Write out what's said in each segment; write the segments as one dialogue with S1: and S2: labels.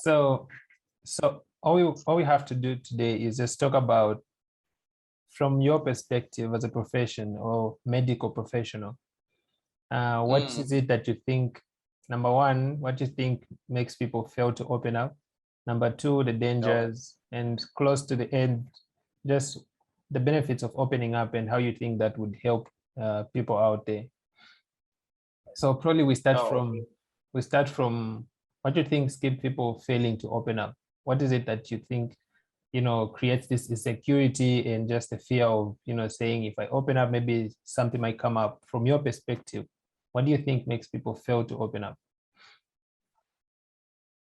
S1: So, so all we have to do today is just talk about, from your perspective as a profession or medical professional, what is it that you think, number one, what you think makes people fail to open up? Number two, the dangers, and close to the end, just the benefits of opening up and how you think that would help people out there. So probably we start from what you think keep people failing to open up. What is it that you think, creates this insecurity and just the fear of, saying, if I open up, maybe something might come up? From your perspective, what do you think makes people fail to open up?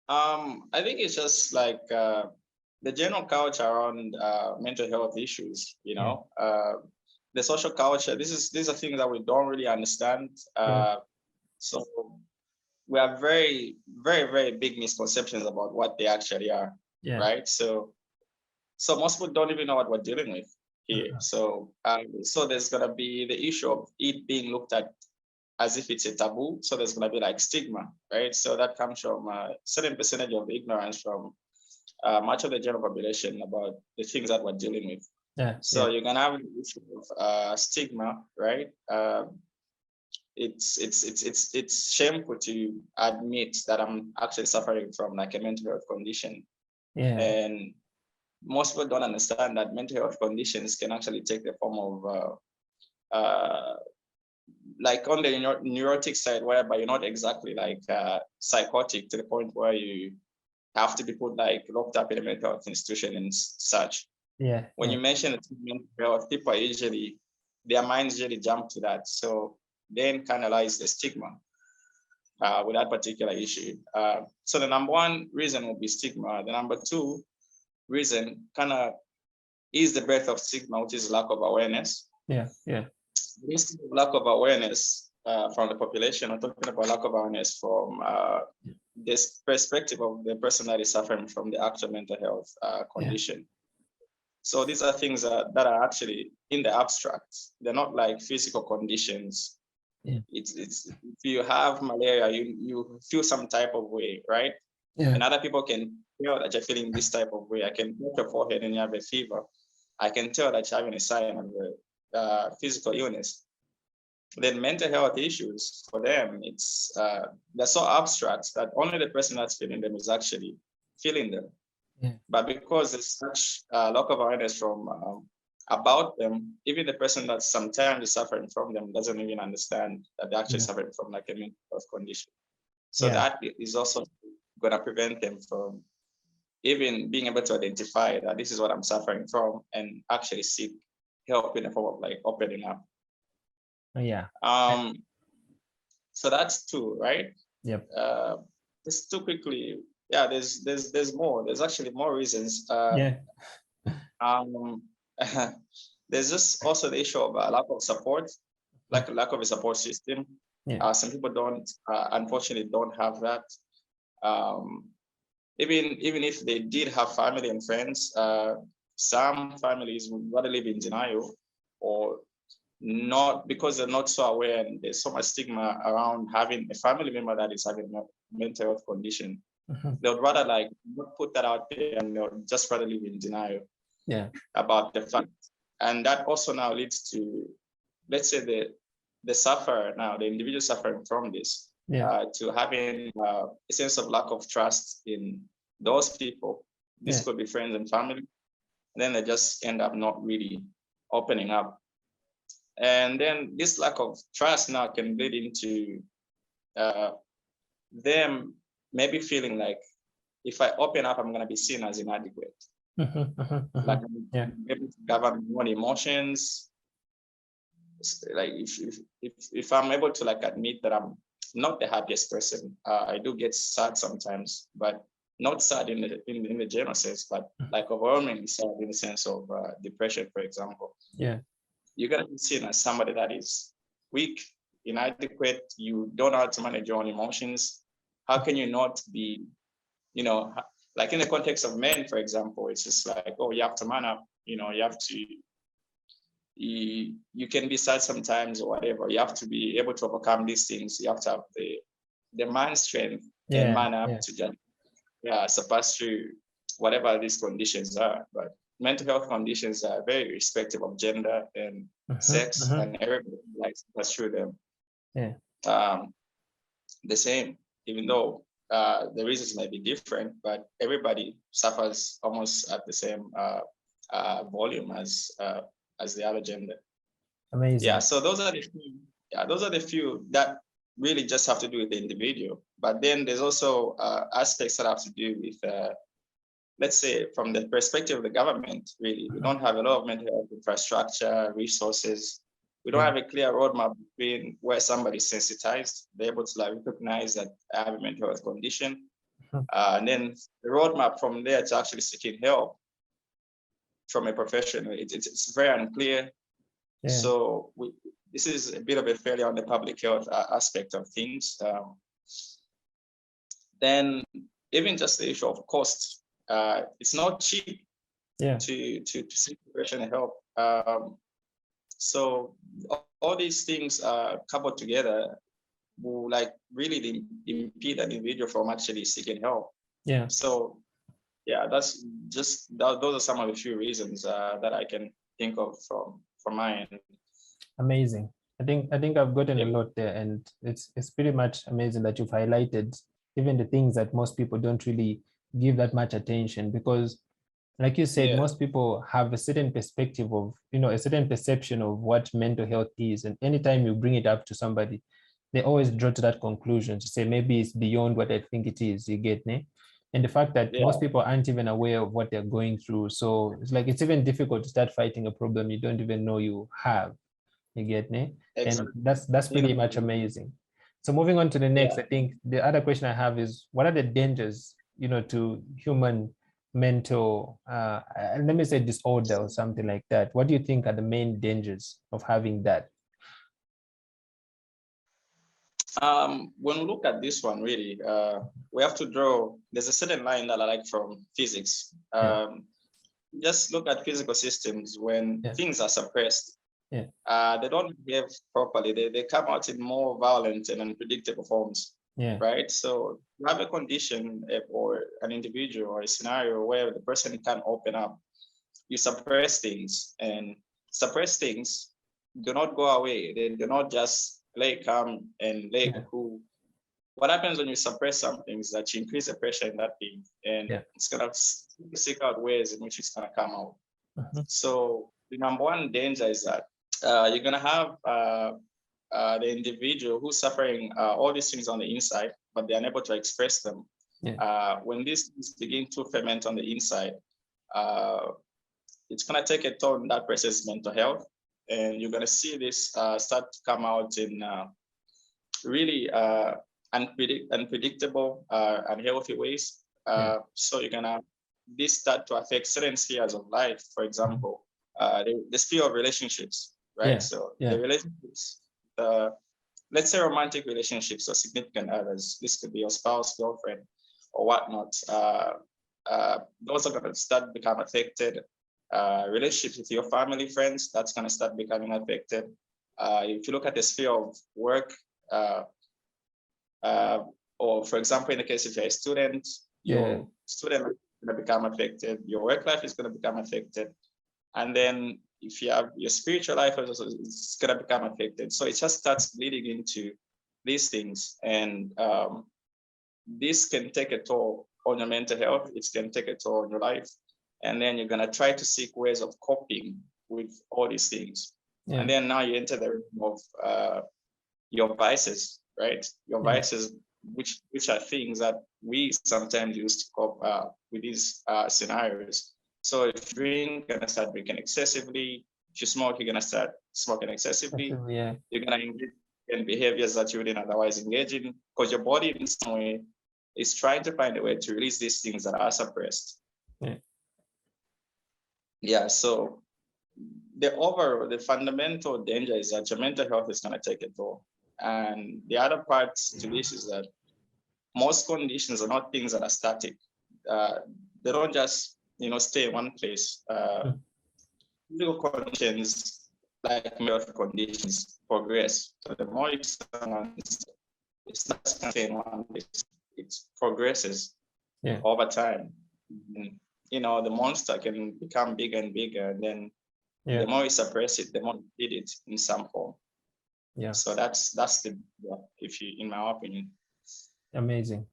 S2: I think it's just like the general culture around mental health issues, the social culture. These are things that we don't really understand. So we have very, very, very big misconceptions about what they actually are, right? So most people don't even know what we're dealing with here. So there's gonna be the issue of it being looked at as if it's a taboo. So there's gonna be like stigma, right? So that comes from a certain percentage of ignorance from much of the general population about the things that we're dealing with. You're gonna have an issue of stigma, right? It's shameful to admit that I'm actually suffering from like a mental health condition. And most people don't understand that mental health conditions can actually take the form of like on the neurotic side, whereby you're not exactly like psychotic to the point where you have to be put like locked up in a mental health institution and such. When you mention mental health, people are usually, their minds usually jump to that. So then internalize the stigma with that particular issue. So the number one reason will be stigma. The number two reason kind of is the birth of stigma, which is lack of awareness. This lack of awareness from the population. I'm talking about lack of awareness from this perspective of the person that is suffering from the actual mental health condition. So these are things that are actually in the abstract. They're not like physical conditions. It's if you have malaria, you feel some type of way, right? And other people can tell that you're feeling this type of way. I can touch your forehead and you have a fever. I can tell that you're having a sign of a physical illness. Then mental health issues, for them, it's they're so abstract that only the person that's feeling them is actually feeling them. But because there's such lack of awareness from about them, even the person that sometimes is suffering from them doesn't even understand that they're actually suffering from like a mental health condition. So that is also going to prevent them from even being able to identify that this is what I'm suffering from and actually seek help in the form of like opening up. So that's two, right? Just too quickly. There's more. There's actually more reasons. There's just also the issue of lack of support, like lack of a support system. Some people don't, unfortunately, don't have that. Even if they did have family and friends, some families would rather live in denial or not, because they're not so aware, and there's so much stigma around having a family member that is having a mental health condition. They would rather like not put that out there, and they'll just rather live in denial about the fact. And that also now leads to, let's say the sufferer now, the individual suffering from this, to having a sense of lack of trust in those people. This could be friends and family. And then they just end up not really opening up. And then this lack of trust now can lead into them maybe feeling like, if I open up, I'm going to be seen as inadequate. Like I'm able to govern my own emotions. Like if I'm able to like admit that I'm not the happiest person, I do get sad sometimes, but not sad in the general sense, but like overwhelmingly sad in the sense of depression, for example. You're gonna be seen as somebody that is weak, inadequate. You don't know how to manage your own emotions. How can you not be, like in the context of men, for example, it's just like, oh, you have to man up, you have to, you can be sad sometimes or whatever. You have to be able to overcome these things. You have to have the man strength and man up to just surpass through whatever these conditions are. But mental health conditions are very irrespective of gender and sex, and everybody likes to pass through them. The same, even though the reasons may be different, but everybody suffers almost at the same volume as the other gender.
S1: Amazing.
S2: Yeah, so those are the few, those are the few that really just have to do with the individual. But then there's also aspects that have to do with, let's say, from the perspective of the government. Really, we don't have a lot of mental health infrastructure, resources. We don't have a clear roadmap between where somebody's sensitized, they're able to like recognize that I have a mental health condition, and then the roadmap from there to actually seeking help from a professional. It's very unclear. So this is a bit of a failure on the public health aspect of things. Then even just the issue of cost, it's not cheap to seek professional help. So all these things coupled together will like really impede an individual from actually seeking help. So that's just those are some of the few reasons that I can think of from my end.
S1: Amazing. I think I've gotten a lot there, and it's pretty much amazing that you've highlighted even the things that most people don't really give that much attention, because like you said, most people have a certain perspective of, a certain perception of what mental health is. And anytime you bring it up to somebody, they always draw to that conclusion to say, maybe it's beyond what I think it is, you get me? And the fact that most people aren't even aware of what they're going through. So it's like, it's even difficult to start fighting a problem you don't even know you have, you get me? Exactly. And that's pretty much amazing. So moving on to the next, I think the other question I have is, what are the dangers, to human mental, let me say disorder or something like that? What do you think are the main dangers of having that?
S2: When we look at this one, really, we have to draw, there's a certain line that I like from physics. Just look at physical systems when things are suppressed. They don't behave properly. They come out in more violent and unpredictable forms. Right. So you have a condition or an individual or a scenario where the person can't open up. You suppress things, and suppress things do not go away. They do not just lay calm and lay cool. What happens when you suppress something is that you increase the pressure in that thing, and it's gonna seek out ways in which it's gonna come out. So the number one danger is that you're gonna have the individual who's suffering all these things on the inside, but they're unable to express them. When these things begin to ferment on the inside, it's gonna take a toll on that person's mental health, and you're gonna see this start to come out in really unpredictable, unhealthy ways. So you're gonna this start to affect certain spheres of life. For example, the sphere of relationships, right? So the relationships, let's say romantic relationships or significant others. This could be your spouse, girlfriend, or whatnot. Those are gonna start become affected. Relationships with your family, friends, that's gonna start becoming affected. If you look at the sphere of work, or for example, in the case if you're a student, your student life is going to become affected, your work life is going to become affected, and then if you have your spiritual life, it's going to become affected. So it just starts bleeding into these things, and this can take a toll on your mental health. It can take a toll on your life, and then you're going to try to seek ways of coping with all these things, and then now you enter the realm of your vices, right? Your vices, which are things that we sometimes use to cope with these scenarios. So if you drink, you're gonna start drinking excessively. If you smoke, you're gonna start smoking excessively. You're gonna engage in behaviors that you wouldn't otherwise engage in, because your body in some way is trying to find a way to release these things that are suppressed. So the fundamental danger is that your mental health is gonna take a toll. And the other part to this is that most conditions are not things that are static. They don't just, stay in one place. Physical conditions, like health conditions, progress. So the more it's not staying in one place, it progresses. over time. You know, the monster can become bigger and bigger, and then the more you suppress it, the more you feed it in some form. So that's the, if you, in my opinion.
S1: Amazing.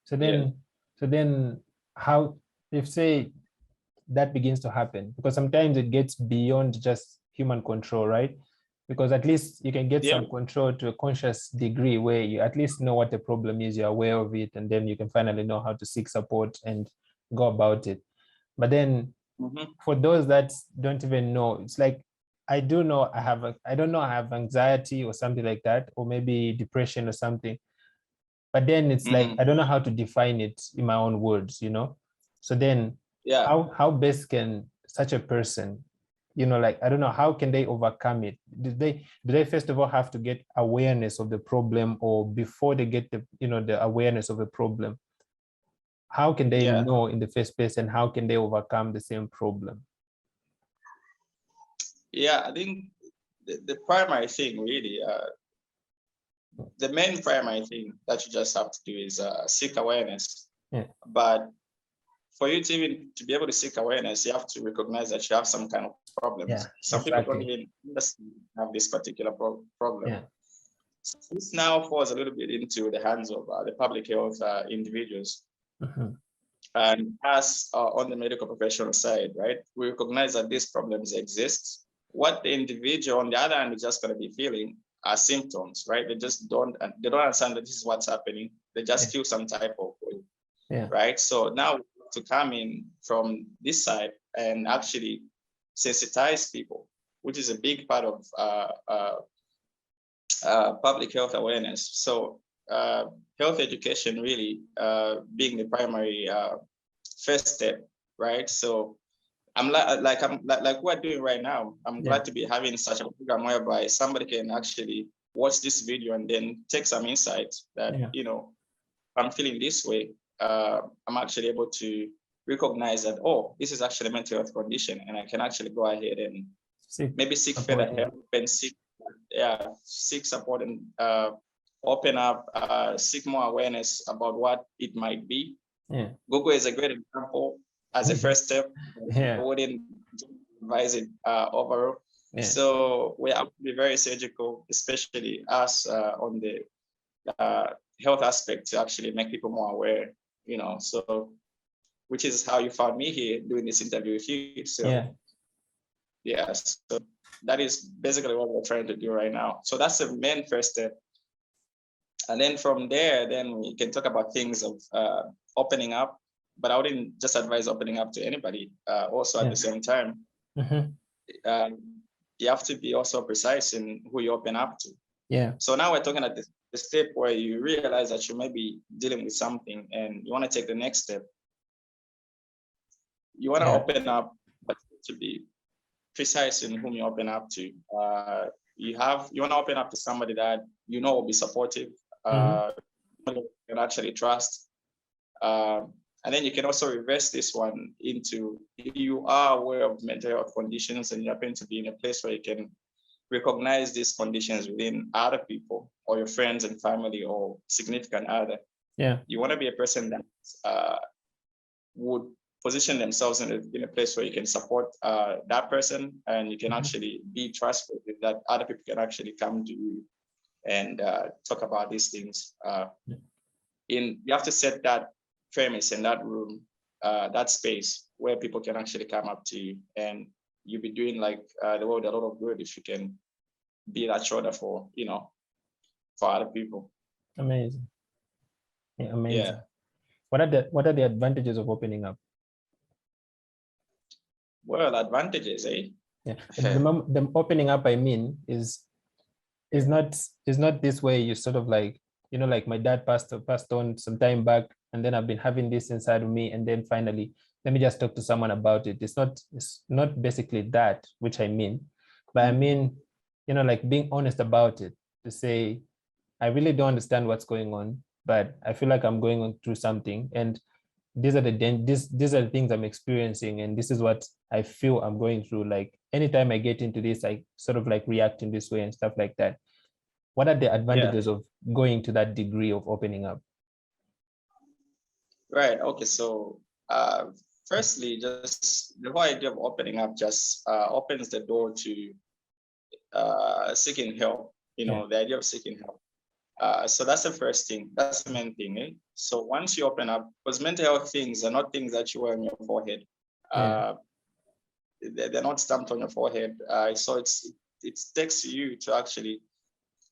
S1: So then how, if say that begins to happen, because sometimes it gets beyond just human control, right? Because at least you can get some control to a conscious degree where you at least know what the problem is, you're aware of it, and then you can finally know how to seek support and go about it. But then for those that don't even know, it's like, I don't know I have anxiety or something like that, or maybe depression or something. But then it's like, I don't know how to define it in my own words, you know? So then how best can such a person, you know, like, I don't know, how can they overcome it? Do they first of all have to get awareness of the problem, or before they get the, you know, the awareness of the problem, how can they know in the first place, and how can they overcome the same problem?
S2: I think the primary thing really, the main primary thing that you just have to do is seek awareness. But for you to even to be able to seek awareness, you have to recognize that you have some kind of problems. Some people don't even have this particular problem. So this now falls a little bit into the hands of the public health individuals. And us on the medical professional side, right, we recognize that these problems exist. What the individual on the other hand is just going to be feeling are symptoms, right? They don't understand that this is what's happening. They just feel some type of way, right? So now to come in from this side and actually sensitize people, which is a big part of public health awareness. So health education really being the primary first step, right? So I'm like we're doing right now. I'm glad to be having such a program whereby somebody can actually watch this video and then take some insights that, you know, I'm feeling this way. I'm actually able to recognize that, oh, this is actually a mental health condition, and I can actually go ahead and maybe seek further help and seek support and open up, seek more awareness about what it might be. Google is a great example as a first step. I wouldn't advise it overall. So we have to be very surgical, especially us on the health aspect, to actually make people more aware, you know, so which is how you found me here doing this interview with you. So so that is basically what we're trying to do right now. So that's the main first step. And then from there, then we can talk about things of opening up, but I wouldn't just advise opening up to anybody. Also at the same time, you have to be also precise in who you open up to. So now we're talking at the step where you realize that you may be dealing with something and you want to take the next step. You want to open up, but to be precise in whom you open up to. You want to open up to somebody that you know will be supportive, you can actually trust. And then you can also reverse this one into, if you are aware of mental health conditions and you happen to be in a place where you can recognize these conditions within other people or your friends and family or significant other. You want to be a person that would position themselves in a place where you can support that person, and you can actually be trustworthy that other people can actually come to you and talk about these things. You have to set that premise in that room, that space where people can actually come up to you, and you'll be doing like the world a lot of good if you can be that shoulder for, you know, for other people.
S1: Amazing. Amazing. What are the advantages of opening up?
S2: Well, advantages,
S1: The opening up, I mean, is not this way. You sort of like, you know, like my dad passed on some time back, and then I've been having this inside of me, and then finally, let me just talk to someone about it. It's not basically that, which I mean, but I mean, you know, like being honest about it, to say, I really don't understand what's going on, but I feel like I'm going through something, and these are the things I'm experiencing, and this is what I feel I'm going through. Like anytime I get into this, I sort of like react in this way and stuff like that. What are the advantages of going to that degree of opening up?
S2: Right. Okay. So, firstly, just the whole idea of opening up just opens the door to seeking help. You know, the idea of seeking help. So that's the first thing. That's the main thing. Eh? So once you open up, because mental health things are not things that you wear on your forehead. They're not stamped on your forehead. So it takes you to actually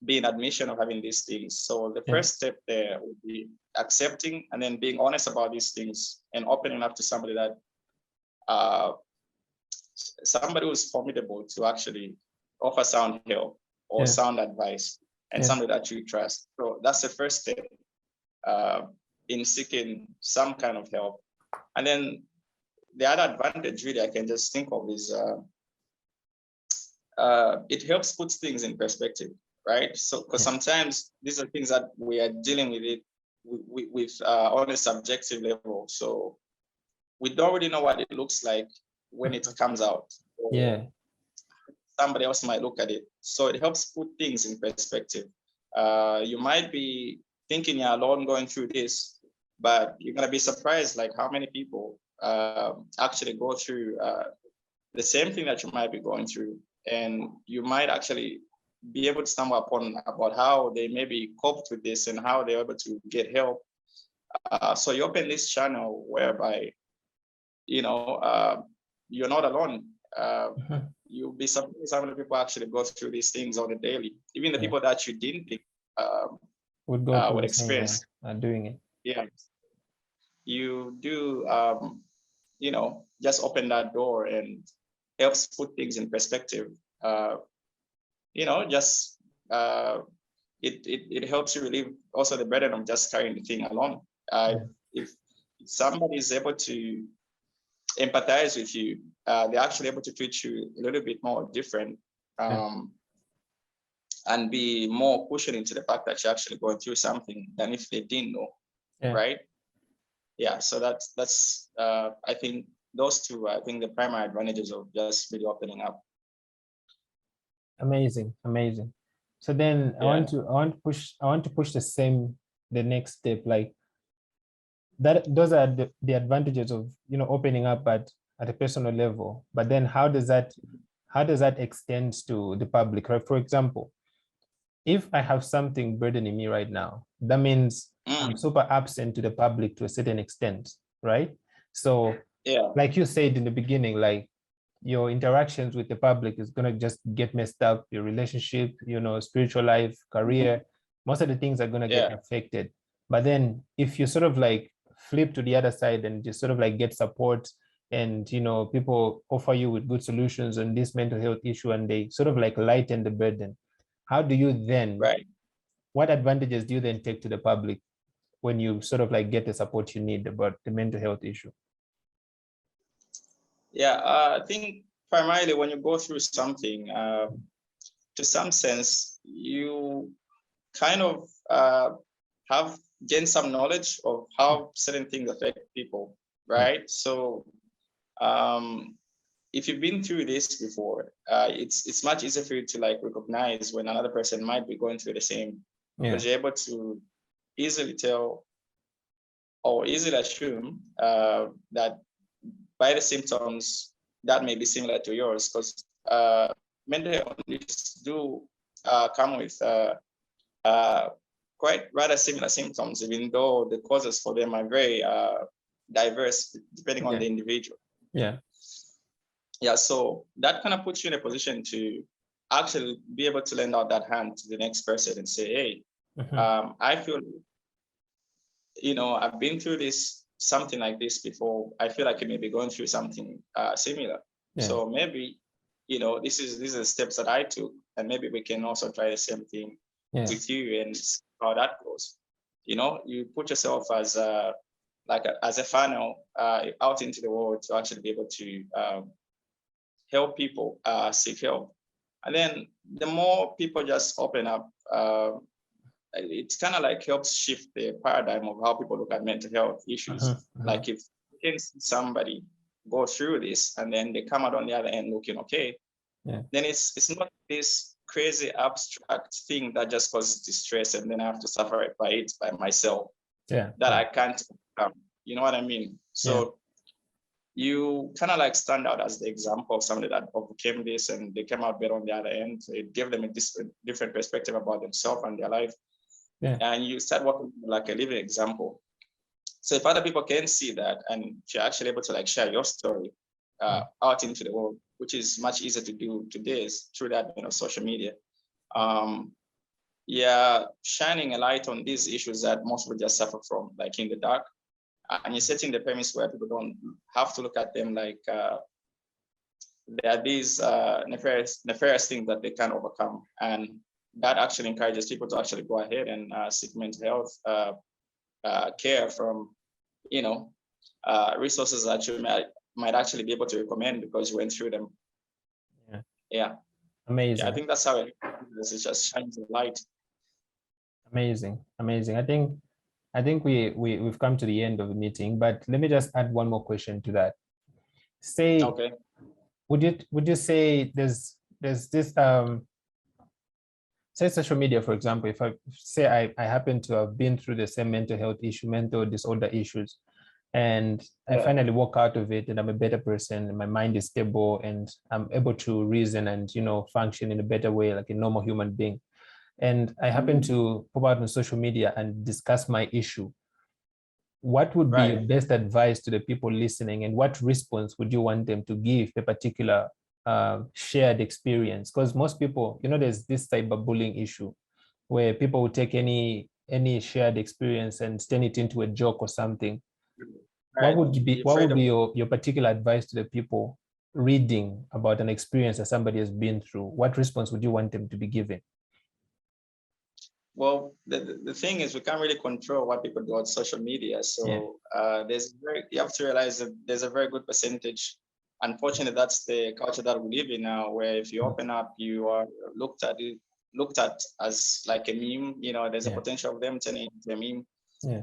S2: be in admission of having these things. So the first step there would be accepting and then being honest about these things and opening up to somebody that somebody who's formidable to actually offer sound help or sound advice and somebody that you trust. So that's the first step in seeking some kind of help. And then the other advantage really I can just think of is it helps put things in perspective, right? So because sometimes these are things that we are dealing with it with on a subjective level. So we don't really know what it looks like when it comes out. Somebody else might look at it. So it helps put things in perspective. You might be thinking you're alone going through this, but you're gonna be surprised like how many people actually go through the same thing that you might be going through. And you might actually be able to stumble upon about how they maybe coped with this and how they're able to get help. So you open this channel whereby, you know, you're not alone. You'll be surprised how many people actually go through these things on a daily. Even the people that you didn't think
S1: would go through
S2: would
S1: the same,
S2: experience
S1: doing it.
S2: Yeah, you do. You know, just open that door and helps put things in perspective. You know, just it helps you relieve also the burden of just carrying the thing alone. If somebody is able to empathize with you, they're actually able to treat you a little bit more different and be more pushing into the fact that you're actually going through something than if they didn't know, right? Yeah, so that's I think those two, I think the primary advantages of just really opening up.
S1: Amazing. So then I want to push the next step, like that. Those are the advantages of, you know, opening up at a personal level. But then how does that extend to the public? Right? For example, if I have something burdening me right now, that means I'm super absent to the public to a certain extent, right? So like you said in the beginning, like your interactions with the public is going to just get messed up, your relationship, you know, spiritual life, career, most of the things are going to get affected. But then if you sort of like flip to the other side and just sort of like get support, and, you know, people offer you with good solutions on this mental health issue, and they sort of like lighten the burden, how do you then, what advantages do you then take to the public when you sort of like get the support you need about the mental health issue?
S2: I think primarily when you go through something, to some sense, you kind of have gained some knowledge of how certain things affect people, right? So if you've been through this before, it's much easier for you to like recognize when another person might be going through the same, because you're able to easily tell or easily assume that by the symptoms that may be similar to yours, because mental health conditions do come with quite rather similar symptoms, even though the causes for them are very diverse depending on the individual. So that kind of puts you in a position to actually be able to lend out that hand to the next person and say, hey, I feel, you know, I've been through this, something like this before. I feel like you may be going through something similar. So maybe, you know, this is the steps that I took, and maybe we can also try the same thing with you and see how that goes. You know, you put yourself as a funnel out into the world to actually be able to help people seek help. And then the more people just open up, it's kind of like helps shift the paradigm of how people look at mental health issues. Like if you can see somebody go through this and then they come out on the other end looking okay, then it's not this crazy abstract thing that just causes distress and then I have to suffer it by myself that I can't overcome. You know what I mean? So you kind of like stand out as the example of somebody that overcame this and they came out better on the other end. It gave them a different perspective about themselves and their life. And you start working like a living example. So if other people can see that and if you're actually able to like share your story out into the world, which is much easier to do today through that, social media. Shining a light on these issues that most people just suffer from, like in the dark. And you're setting the premise where people don't have to look at them like there are these nefarious things that they can overcome. And that actually encourages people to actually go ahead and seek mental health care from, resources that you might actually be able to recommend because you went through them. Yeah.
S1: Amazing.
S2: Yeah, I think that's how it just shines a light.
S1: Amazing. I think we've come to the end of the meeting, but let me just add one more question to that. Say,
S2: okay.
S1: Would you say there's this say social media, for example, if I say I happen to have been through the same mental health issue, mental disorder issues, and I finally walk out of it and I'm a better person and my mind is stable and I'm able to reason and, function in a better way, like a normal human being. And I happen to pop out on social media and discuss my issue. What would be your best advice to the people listening, and what response would you want them to give a particular shared experience? Because most people, there's this cyberbullying issue where people will take any shared experience and turn it into a joke or something. What would be your particular advice to the people reading about an experience that somebody has been through? What response would you want them to be given?
S2: Well, the thing is, we can't really control what people do on social media. So you have to realize that there's a very good percentage. Unfortunately, that's the culture that we live in now, where if you open up, you are looked at as like a meme. There's a potential of them turning into a meme.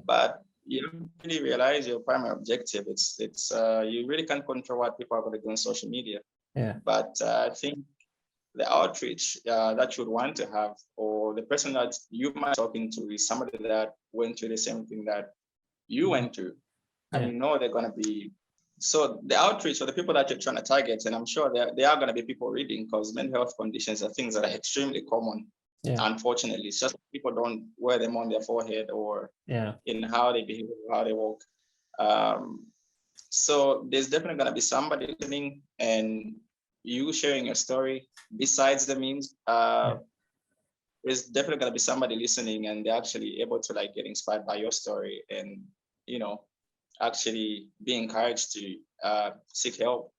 S2: But you don't really realize your primary objective. It's you really can't control what people are going to do on social media. But I think the outreach that you would want to have, or the person that you might be talking to, is somebody that went through the same thing that you went through. And they're going to be, so the outreach or the people that you're trying to target, and I'm sure there are going to be people reading, because mental health conditions are things that are extremely common. Unfortunately, it's just people don't wear them on their forehead or in how they behave, how they walk. So there's definitely going to be somebody listening, and you sharing your story. Besides the memes, there's definitely going to be somebody listening, and they're actually able to like get inspired by your story, and actually be encouraged to seek help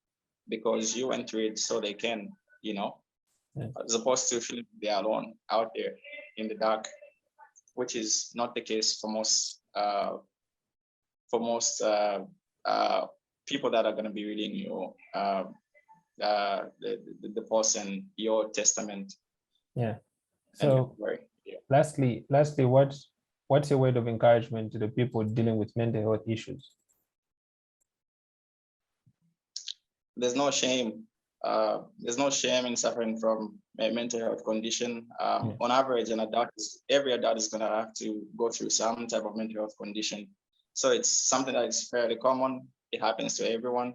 S2: because you went through it, so they can, as opposed to feeling they're alone out there in the dark, which is not the case for most people that are going to be reading your the post and your testament.
S1: So lastly, what's your word of encouragement to the people dealing with mental health issues?
S2: There's no shame. There's no shame in suffering from a mental health condition. On average, every adult is going to have to go through some type of mental health condition. So it's something that is fairly common. It happens to everyone.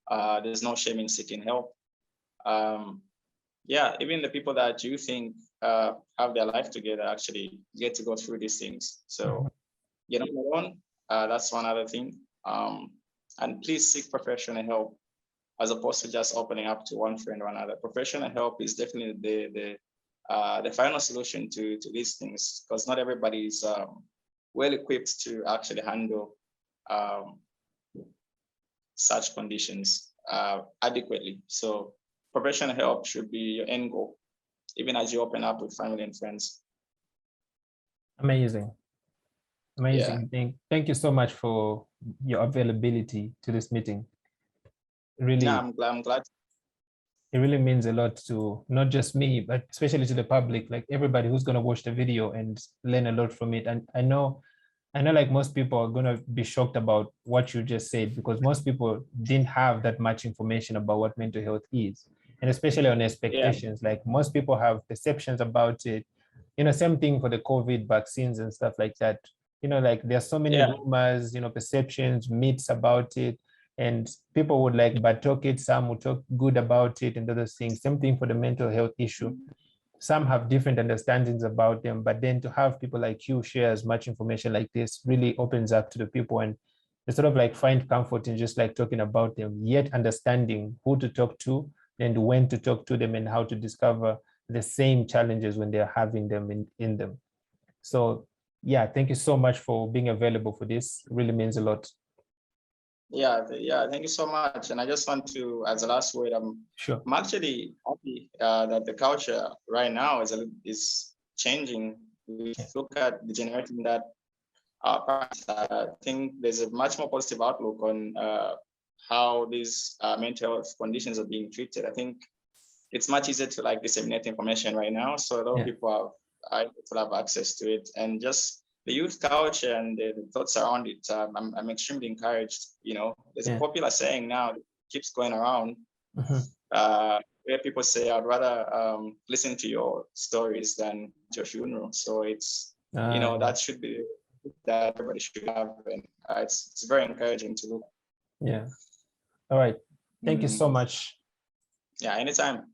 S2: There's no shame in seeking help. Even the people that you think have their life together actually get to go through these things. So you're not alone. That's one other thing. And please seek professional help, as opposed to just opening up to one friend or another. Professional help is definitely the final solution to these things, because not everybody is well equipped to actually handle such conditions adequately. So professional help should be your end goal, even as you open up with family and friends.
S1: Amazing. Thank you so much for your availability to this meeting. Really,
S2: I'm glad.
S1: It really means a lot to not just me, but especially to the public, like everybody who's going to watch the video and learn a lot from it. And I know like most people are going to be shocked about what you just said, because most people didn't have that much information about what mental health is, and especially on expectations. Like most people have perceptions about it. Same thing for the COVID vaccines and stuff like that. like there are so many rumors, perceptions, myths about it, and people would like but talk it, some would talk good about it and other things. Same thing for the mental health issue. Some have different understandings about them, but then to have people like you share as much information like this really opens up to the people, and they sort of like find comfort in just like talking about them, yet understanding who to talk to and when to talk to them and how to discover the same challenges when they're having them in them. So yeah, thank you so much for being available for this. It really means a lot.
S2: Yeah, thank you so much. And I just want to, as a last word,
S1: sure.
S2: I'm actually happy that the culture right now is changing. We look at the generation that I think there's a much more positive outlook on how these mental health conditions are being treated. I think it's much easier to like disseminate information right now, so a lot of people have access to it, and just the youth culture and the thoughts around it. I'm extremely encouraged. There's a popular saying now that keeps going around, where people say, "I'd rather listen to your stories than your funeral." So it's that should be that everybody should have, and it's very encouraging to look.
S1: Yeah. All right. Thank you so much.
S2: Yeah. Anytime.